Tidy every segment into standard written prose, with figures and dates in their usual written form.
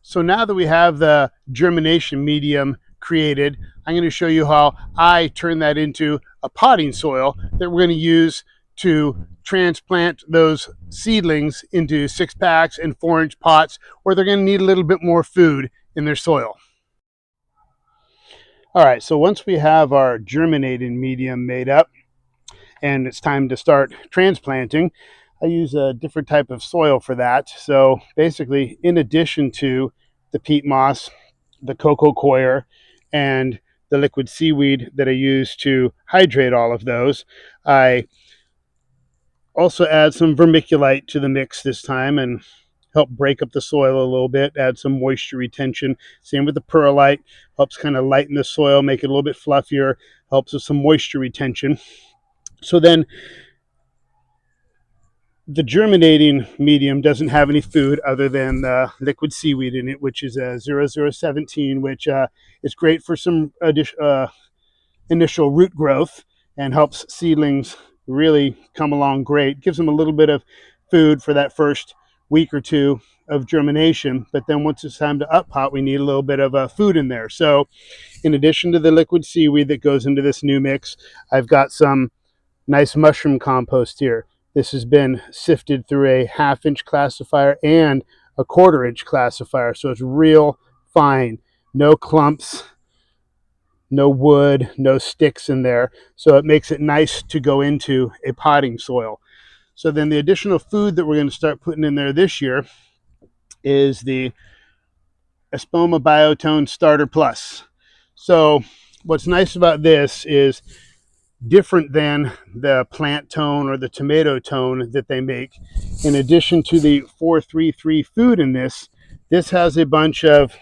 So now that we have the germination medium created, I'm going to show you how I turn that into a potting soil that we're going to use to transplant those seedlings into 6-packs and 4-inch pots where they're going to need a little bit more food in their soil. All right, so once we have our germinating medium made up and it's time to start transplanting, I use a different type of soil for that. So basically, in addition to the peat moss, the coco coir, and the liquid seaweed that I use to hydrate all of those, I also add some vermiculite to the mix this time and help break up the soil a little bit, add some moisture retention. Same with the perlite, helps kind of lighten the soil, make it a little bit fluffier, helps with some moisture retention. So then the germinating medium doesn't have any food other than the liquid seaweed in it, which is a 0017, which is great for some initial root growth and helps seedlings really come along great. Gives them a little bit of food for that first week or two of germination, but then once it's time to up pot, we need a little bit of food in there. So in addition to the liquid seaweed that goes into this new mix, I've got some nice mushroom compost here. This has been sifted through a 1/2-inch classifier and a 1/4-inch classifier, so it's real fine. No clumps, no wood, no sticks in there, so it makes it nice to go into a potting soil. So then the additional food that we're going to start putting in there this year is the Espoma Biotone Starter Plus. So what's nice about this is different than the plant tone or the tomato tone that they make. In addition to the 433 food in this, this has a bunch of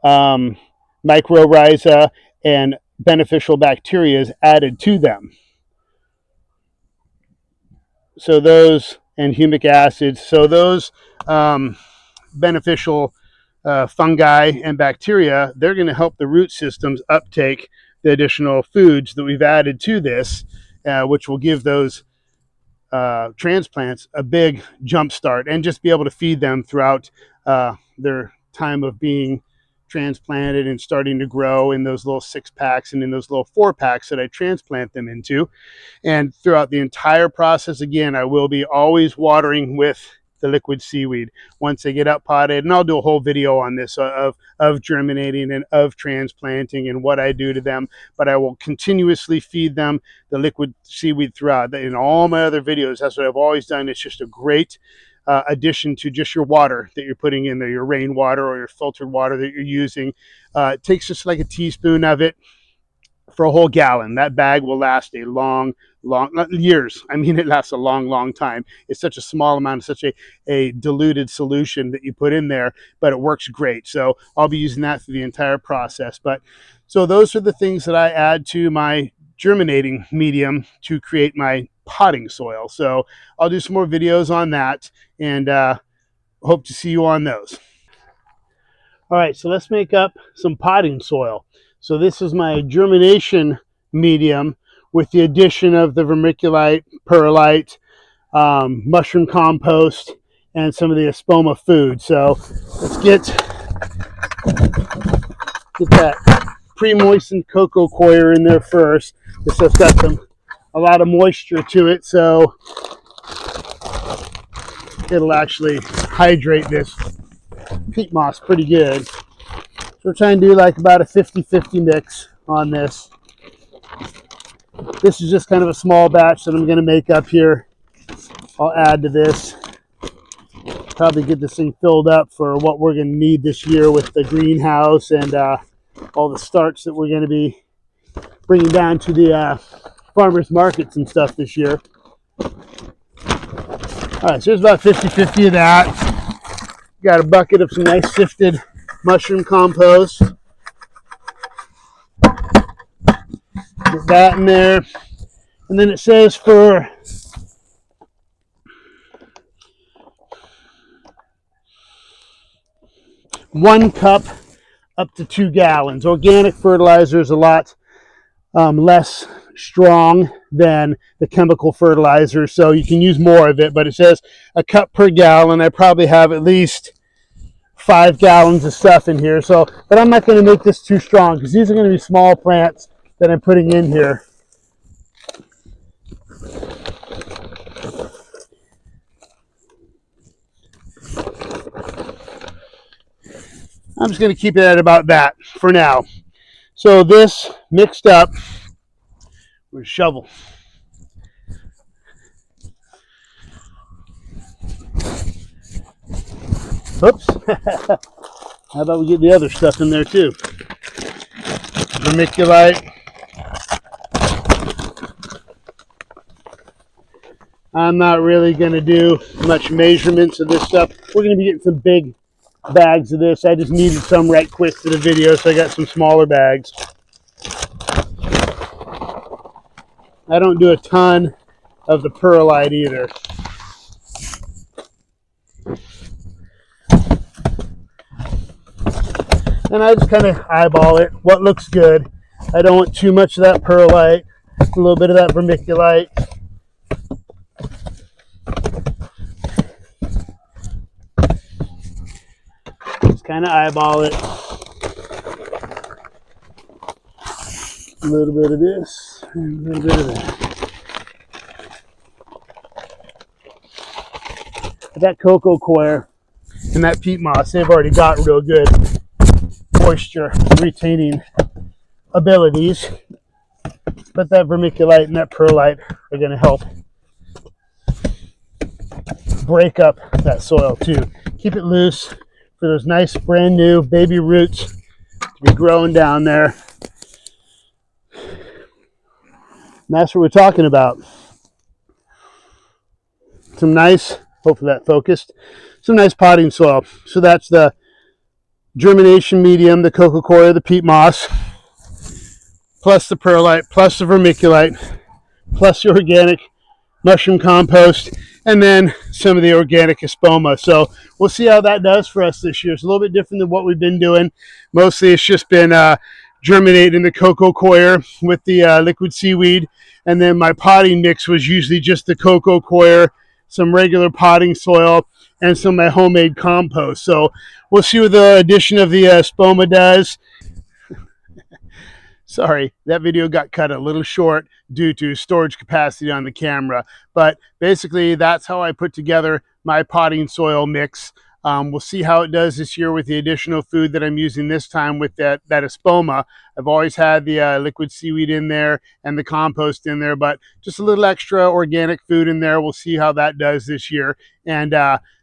mycorrhiza and beneficial bacteria added to them. So those, and humic acids, so those beneficial fungi and bacteria, they're going to help the root systems uptake the additional foods that we've added to this, which will give those transplants a big jump start and just be able to feed them throughout their time of being transplanted and starting to grow in those little 6-packs and in those little 4-packs that I transplant them into. And throughout the entire process, again, I will be always watering with the liquid seaweed once they get up potted, and I'll do a whole video on this of germinating and of transplanting and what I do to them, but I will continuously feed them the liquid seaweed throughout. In all my other videos, that's what I've always done. It's just a great addition to just your water that you're putting in there, your rainwater or your filtered water that you're using. It takes just like a teaspoon of it for a whole gallon. That bag will last a long years. I mean, it lasts a long time. It's such a small amount, such a diluted solution that you put in there, but it works great. So I'll be using that through the entire process. But so those are the things that I add to my germinating medium to create my potting soil. So I'll do some more videos on that, and hope to see you on those. All right, so let's make up some potting soil. So this is my germination medium with the addition of the vermiculite, perlite, mushroom compost, and some of the Espoma food. So let's get that pre-moistened coco coir in there first. This has got a lot of moisture to it, so it'll actually hydrate this peat moss pretty good. So we're trying to do like about a 50-50 mix on this. This is just kind of a small batch that I'm going to make up here. I'll add to this. Probably get this thing filled up for what we're going to need this year with the greenhouse and all the starts that we're going to be bringing down to the farmers markets and stuff this year. All right, so there's about 50-50 of that. Got a bucket of some nice sifted mushroom compost. Get that in there. And then it says for 1 cup up to 2 gallons. Organic fertilizer is a lot less strong than the chemical fertilizer, so you can use more of it, but it says a cup per gallon. I probably have at least 5 gallons of stuff in here. So, but I'm not going to make this too strong because these are going to be small plants that I'm putting in here. I'm just going to keep it at about that for now. So this mixed up with a shovel. Oops. How about we get the other stuff in there too? Vermiculite. I'm not really going to do much measurements of this stuff. We're going to be getting some big bags of this. I just needed some right quick for the video, so I got some smaller bags. I don't do a ton of the perlite either. And I just kind of eyeball it, what looks good. I don't want too much of that perlite, just a little bit of that vermiculite. Just kind of eyeball it. A little bit of this, and a little bit of that. That coco coir and that peat moss, they've already got real good moisture retaining abilities, but that vermiculite and that perlite are going to help break up that soil too. Keep it loose for those nice brand new baby roots to be growing down there. And that's what we're talking about. Some nice, hopefully that focused, some nice potting soil. So that's the germination medium, the coco coir, the peat moss, plus the perlite, plus the vermiculite, plus the organic mushroom compost, and then some of the organic espoma. So we'll see how that does for us this year. It's a little bit different than what we've been doing. Mostly it's just been germinating the coco coir with the liquid seaweed, and then my potting mix was usually just the coco coir, some regular potting soil, and some of my homemade compost. So we'll see what the addition of the espoma does. Sorry, that video got cut a little short due to storage capacity on the camera. But basically, that's how I put together my potting soil mix. We'll see how it does this year with the additional food that I'm using this time with that espoma. I've always had the liquid seaweed in there and the compost in there, but just a little extra organic food in there. We'll see how that does this year. And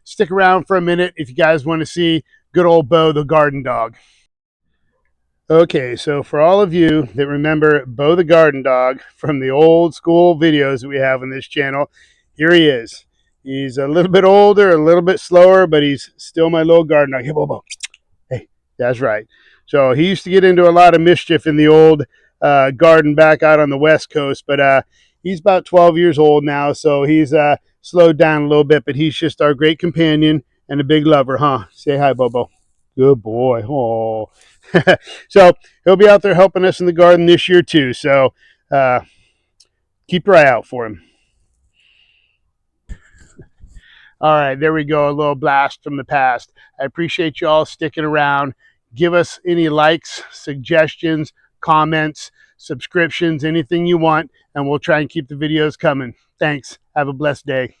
stick around for a minute if you guys want to see good old Bo the garden dog. Okay, so for all of you that remember Bo the garden dog from the old school videos that we have on this channel, here he is. He's a little bit older, a little bit slower, but he's still my little garden dog. Hey, Bo. Hey, that's right. So he used to get into a lot of mischief in the old garden back out on the West Coast, but he's about 12 years old now, so he's slowed down a little bit, but he's just our great companion and a big lover, huh? Say hi, Bobo. Good boy. Oh. So he'll be out there helping us in the garden this year too. So keep your eye out for him. All right, there we go. A little blast from the past. I appreciate you all sticking around. Give us any likes, suggestions, comments, subscriptions, anything you want, and we'll try and keep the videos coming. Thanks. Have a blessed day.